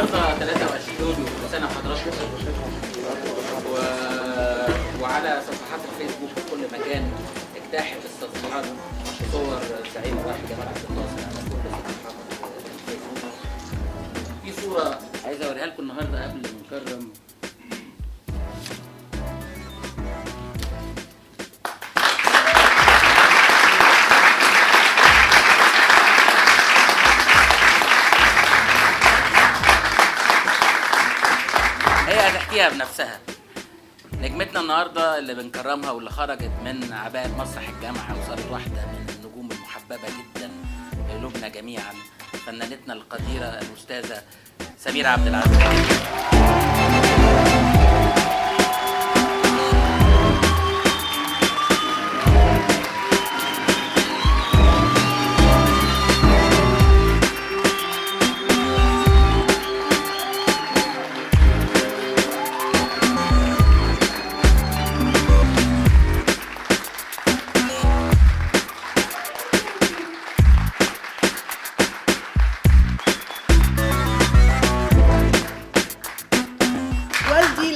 النهارده 23 يوليو، كل سنه وحضراتكم. وعلى صفحات الفيسبوك في كل مكان اجتاحت التصفيحات صور زعيم الراحل جمال عبد الناصر على كل صفحات الفيسبوك. في صوره عايز اوريها لكم النهارده قبل المكرم. هي هتحكيها بنفسها. نجمتنا النهارده اللي بنكرمها واللي خرجت من عباءة مسرح الجامعة وصارت واحدة من النجوم المحببة جدا لقلوبنا جميعا، فنانتنا القديرة الأستاذة سميرة عبد العزيز.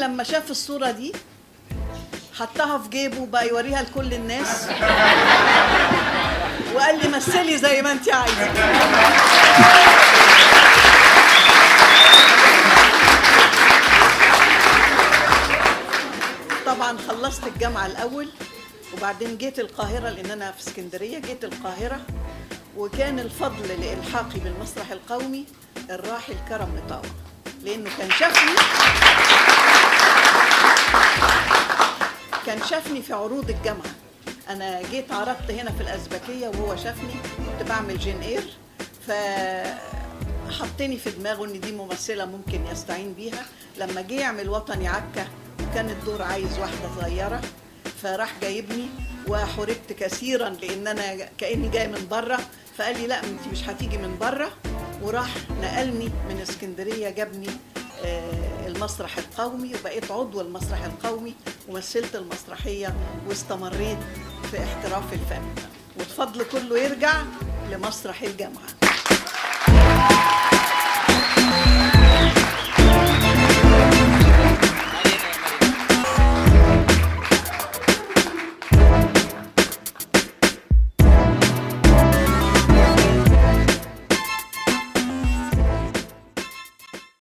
لما شاف الصورة دي حطها في جيبه وبقى يوريها لكل الناس وقال لي مثلي زي ما انت عايزة. طبعا خلصت الجامعة الأول وبعدين جيت القاهرة، لأن أنا في اسكندرية. جيت القاهرة وكان الفضل لإلحاقي بالمسرح القومي الراحل كرم مطاوع، لأنه كان شافني في عروض الجامعة. أنا جيت عرضت هنا في الأزبكية وهو شافني، كنت بعمل جين إير، فحطني في دماغه إن دي ممثلة ممكن يستعين بيها. لما جه يعمل وطني عكا وكان الدور عايز واحدة صغيرة، فراح جايبني وحرجت كثيرا لأن أنا كأني جاي من بره، فقال لي لا أنت مش هتيجي من بره، وراح نقلني من اسكندرية جابني المسرح القومي وبقيت عضو المسرح القومي ومثلت المسرحية واستمريت في احتراف الفن، والفضل كله يرجع لمسرح الجامعة.